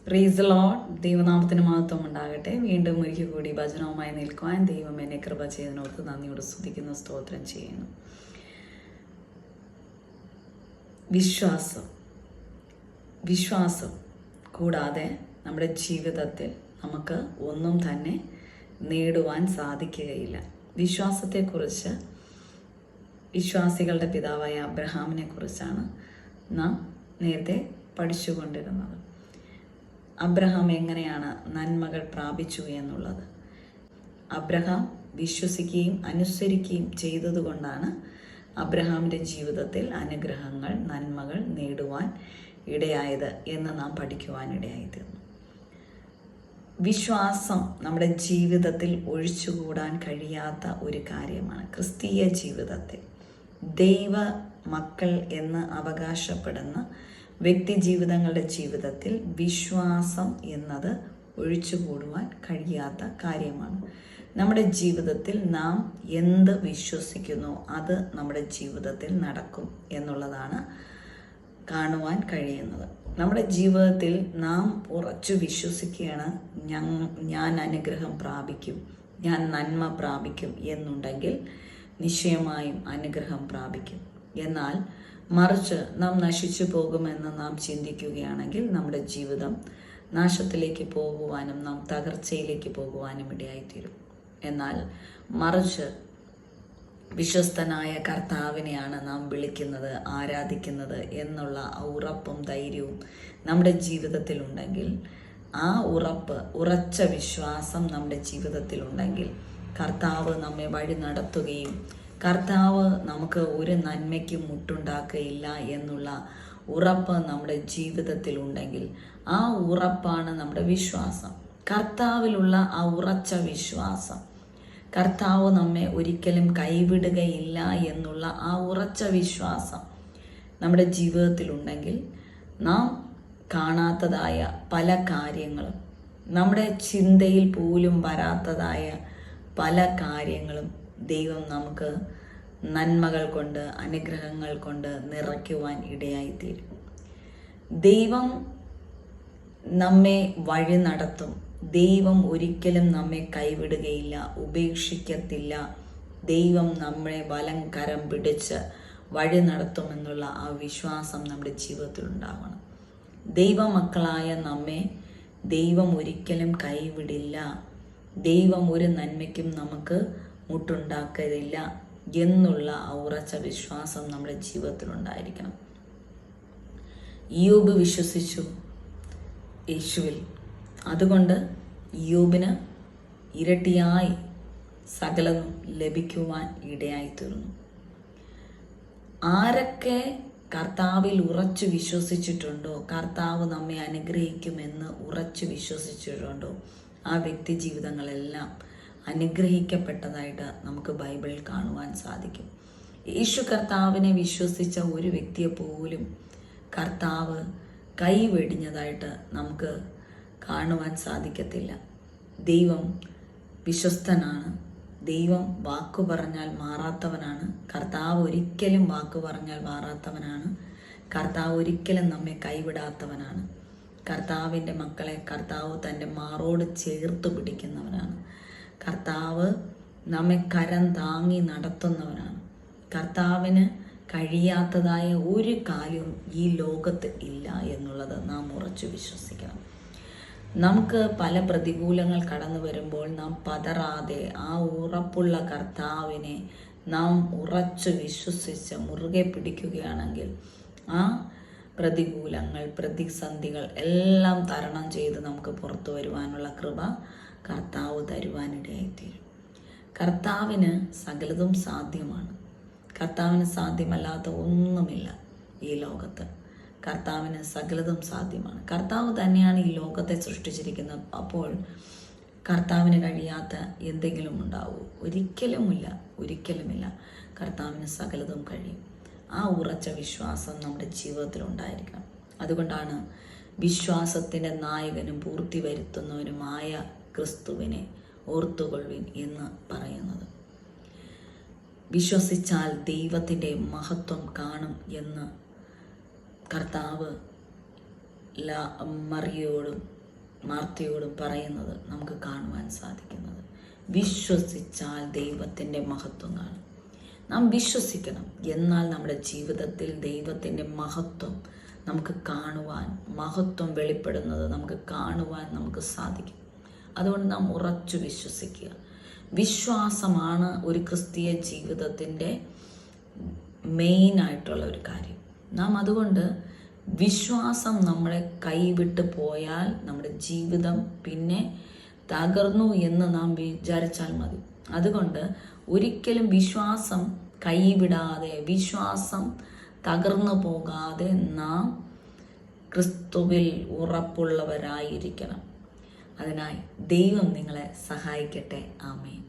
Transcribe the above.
Praise Lord. ദൈവനാമത്തിന് മഹത്വം ഉണ്ടാകട്ടെ. വീണ്ടും ഒരിക്കൽ കൂടി ഭജനവുമായി നിൽക്കുവാൻ ദൈവം എന്നെ കൃപ ചെയ്തതിനോർത്ത് നന്ദിയോട് സ്തുതിക്കുന്നു, സ്തോത്രം ചെയ്യുന്നു. വിശ്വാസം കൂടാതെ നമ്മുടെ ജീവിതത്തിൽ നമുക്ക് ഒന്നും തന്നെ നേടുവാൻ സാധിക്കുകയില്ല. വിശ്വാസത്തെക്കുറിച്ച് വിശ്വാസികളുടെ പിതാവായ അബ്രഹാമിനെ കുറിച്ചാണ് നാം നേരത്തെ പഠിച്ചുകൊണ്ടിരുന്നത്. അബ്രഹാം എങ്ങനെയാണ് നന്മകൾ പ്രാപിച്ചു എന്നുള്ളത്. അബ്രഹാം വിശ്വസിക്കുകയും അനുസരിക്കുകയും ചെയ്തതുകൊണ്ടാണ് അബ്രഹാമിൻ്റെ ജീവിതത്തിൽ അനുഗ്രഹങ്ങൾ, നന്മകൾ നേടുവാൻ ഇടയായത് എന്ന് നാം പഠിക്കുവാനിടയായിത്തീർന്നു. വിശ്വാസം നമ്മുടെ ജീവിതത്തിൽ ഒഴിച്ചുകൂടാൻ കഴിയാത്ത ഒരു കാര്യമാണ്. ക്രിസ്തീയ ജീവിതത്തിൽ ദൈവ മക്കൾ എന്ന് അവകാശപ്പെടുന്ന വ്യക്തി ജീവിതങ്ങളുടെ ജീവിതത്തിൽ വിശ്വാസം എന്നത് ഒഴിച്ചുകൂടുവാൻ കഴിയാത്ത കാര്യമാണ്. നമ്മുടെ ജീവിതത്തിൽ നാം എന്ത് വിശ്വസിക്കുന്നോ അത് നമ്മുടെ ജീവിതത്തിൽ നടക്കും എന്നുള്ളതാണ് കാണുവാൻ കഴിയുന്നത്. നമ്മുടെ ജീവിതത്തിൽ നാം ഉറച്ചു വിശ്വസിക്കുകയാണ്, ഞാൻ അനുഗ്രഹം പ്രാപിക്കും, ഞാൻ നന്മ പ്രാപിക്കും എന്നുണ്ടെങ്കിൽ നിശ്ചയമായും അനുഗ്രഹം പ്രാപിക്കും. എന്നാൽ മറിച്ച് നാം നശിച്ചു പോകുമെന്ന് നാം ചിന്തിക്കുകയാണെങ്കിൽ നമ്മുടെ ജീവിതം നാശത്തിലേക്ക് പോകുവാനും നാം തകർച്ചയിലേക്ക് പോകുവാനും ഇടയായിത്തീരും. എന്നാൽ മറിച്ച് വിശ്വസ്തനായ കർത്താവിനെയാണ് നാം വിളിക്കുന്നത്, ആരാധിക്കുന്നത് എന്നുള്ള ഉറപ്പും ധൈര്യവും നമ്മുടെ ജീവിതത്തിലുണ്ടെങ്കിൽ, ആ ഉറച്ച വിശ്വാസം നമ്മുടെ ജീവിതത്തിലുണ്ടെങ്കിൽ കർത്താവ് നമ്മെ വഴി നടത്തുകയും കർത്താവ് നമുക്ക് ഒരു നന്മയ്ക്കും മുട്ടുണ്ടാക്കുകയില്ല എന്നുള്ള ഉറപ്പ് നമ്മുടെ ജീവിതത്തിലുണ്ടെങ്കിൽ ആ ഉറപ്പാണ് നമ്മുടെ വിശ്വാസം. കർത്താവിലുള്ള ആ ഉറച്ച വിശ്വാസം, കർത്താവ് നമ്മെ ഒരിക്കലും കൈവിടുകയില്ല എന്നുള്ള ആ ഉറച്ച വിശ്വാസം നമ്മുടെ ജീവിതത്തിലുണ്ടെങ്കിൽ നാം കാണാത്തതായ പല കാര്യങ്ങളും, നമ്മുടെ ചിന്തയിൽ പോലും വരാത്തതായ പല കാര്യങ്ങളും ദൈവം നമുക്ക് നന്മകൾ കൊണ്ട്, അനുഗ്രഹങ്ങൾ കൊണ്ട് നിറയ്ക്കുവാൻ ഇടയായിത്തീരും. ദൈവം നമ്മെ വഴി നടത്തും. ദൈവം ഒരിക്കലും നമ്മെ കൈവിടുകയില്ല, ഉപേക്ഷിക്കത്തില്ല. ദൈവം നമ്മളെ വലം കരം പിടിച്ച് വഴി നടത്തുമെന്നുള്ള ആ വിശ്വാസം നമ്മുടെ ജീവിതത്തിൽ ഉണ്ടാവണം. ദൈവമക്കളായ നമ്മെ ദൈവം ഒരിക്കലും കൈവിടില്ല. ദൈവം ഒരു നന്മയ്ക്കും നമുക്ക് മുട്ടുണ്ടാക്കരുതില്ല എന്നുള്ള ഉറച്ച വിശ്വാസം നമ്മുടെ ജീവിതത്തിലുണ്ടായിരിക്കണം. ഇയ്യോബ് വിശ്വസിച്ചു യേശുവിൽ. അതുകൊണ്ട് ഇയ്യോബിന് ഇരട്ടിയായി സകലതും ലഭിക്കുവാൻ ഇടയായിത്തീർന്നു. ആരൊക്കെ കർത്താവിൽ ഉറച്ചു വിശ്വസിച്ചിട്ടുണ്ടോ, കർത്താവ് നമ്മെ അനുഗ്രഹിക്കുമെന്ന് ഉറച്ചു വിശ്വസിച്ചിട്ടുണ്ടോ, ആ വ്യക്തി ജീവിതങ്ങളെല്ലാം അനുഗ്രഹിക്കപ്പെട്ടതായിട്ട് നമുക്ക് ബൈബിളിൽ കാണുവാൻ സാധിക്കും. യേശു കർത്താവിനെ വിശ്വസിച്ച ഒരു വ്യക്തിയെ പോലും കർത്താവ് കൈവെടിഞ്ഞതായിട്ട് നമുക്ക് കാണുവാൻ സാധിക്കത്തില്ല. ദൈവം വിശ്വസ്തനാണ്. ദൈവം വാക്കു പറഞ്ഞാൽ മാറാത്തവനാണ്. കർത്താവ് ഒരിക്കലും വാക്കു പറഞ്ഞാൽ മാറാത്തവനാണ്. കർത്താവ് ഒരിക്കലും നമ്മെ കൈവിടാത്തവനാണ്. കർത്താവിൻ്റെ മക്കളെ കർത്താവ് തൻ്റെ മാറോട് ചേർത്ത് പിടിക്കുന്നവനാണ്. കർത്താവ് നമ്മെ കരം താങ്ങി നടത്തുന്നവനാണ്. കർത്താവിന് കഴിയാത്തതായ ഒരു കാര്യവും ഈ ലോകത്ത് ഇല്ല എന്നുള്ളത് നാം ഉറച്ചു വിശ്വസിക്കണം. നമുക്ക് പല പ്രതികൂലങ്ങൾ കടന്നു വരുമ്പോൾ നാം പതറാതെ ആ ഉറപ്പുള്ള കർത്താവിനെ നാം ഉറച്ചു വിശ്വസിച്ച് മുറുകെ പിടിക്കുകയാണെങ്കിൽ ആ പ്രതികൂലങ്ങൾ, പ്രതിസന്ധികൾ എല്ലാം തരണം ചെയ്ത് നമുക്ക് പുറത്തു വരുവാനുള്ള കൃപ കർത്താവ് തരുവാനിടയായിത്തീരും. കർത്താവിന് സകലതും സാധ്യമാണ്. കർത്താവിന് സാധ്യമല്ലാത്ത ഒന്നുമില്ല ഈ ലോകത്ത്. കർത്താവിന് സകലതും സാധ്യമാണ്. കർത്താവ് തന്നെയാണ് ഈ ലോകത്തെ സൃഷ്ടിച്ചിരിക്കുന്നത്. അപ്പോൾ കർത്താവിന് കഴിയാത്ത എന്തെങ്കിലും ഉണ്ടാവൂ? ഒരിക്കലുമില്ല. കർത്താവിന് സകലതും കഴിയും. ആ ഉറച്ച വിശ്വാസം നമ്മുടെ ജീവിതത്തിൽ ഉണ്ടായിരിക്കണം. അതുകൊണ്ടാണ് വിശ്വാസത്തിൻ്റെ നായകനും പൂർത്തി വരുത്തുന്നവനുമായ ക്രിസ്തുവിനെ ഓർത്തുകൊള്ളുവിൻ എന്ന് പറയുന്നത്. വിശ്വസിച്ചാൽ ദൈവത്തിൻ്റെ മഹത്വം കാണും എന്ന് കർത്താവ് മറിയോടും മാർത്തയോടും പറയുന്നത് നമുക്ക് കാണുവാൻ സാധിക്കുന്നത്. വിശ്വസിച്ചാൽ ദൈവത്തിൻ്റെ മഹത്വം കാണും. നാം വിശ്വസിക്കണം. എന്നാൽ നമ്മുടെ ജീവിതത്തിൽ ദൈവത്തിൻ്റെ മഹത്വം നമുക്ക് കാണുവാൻ, മഹത്വം വെളിപ്പെടുന്നത് നമുക്ക് കാണുവാൻ നമുക്ക് സാധിക്കും. അതുകൊണ്ട് നാം ഉറച്ചു വിശ്വസിക്കുക. വിശ്വാസമാണ് ഒരു ക്രിസ്തീയ ജീവിതത്തിൻ്റെ മെയിനായിട്ടുള്ള ഒരു കാര്യം. നാം അതുകൊണ്ട് വിശ്വാസം നമ്മളെ കൈവിട്ട് പോയാൽ നമ്മുടെ ജീവിതം പിന്നെ തകർന്നു എന്ന് നാം വിചാരിച്ചാൽ മതി. അതുകൊണ്ട് ഒരിക്കലും വിശ്വാസം കൈവിടാതെ, വിശ്വാസം തകർന്നു പോകാതെ നാം ക്രിസ്തുവിൽ ഉറപ്പുള്ളവരായിരിക്കണം. അതിനായി ദൈവം നിങ്ങളെ സഹായിക്കട്ടെ. ആമേൻ.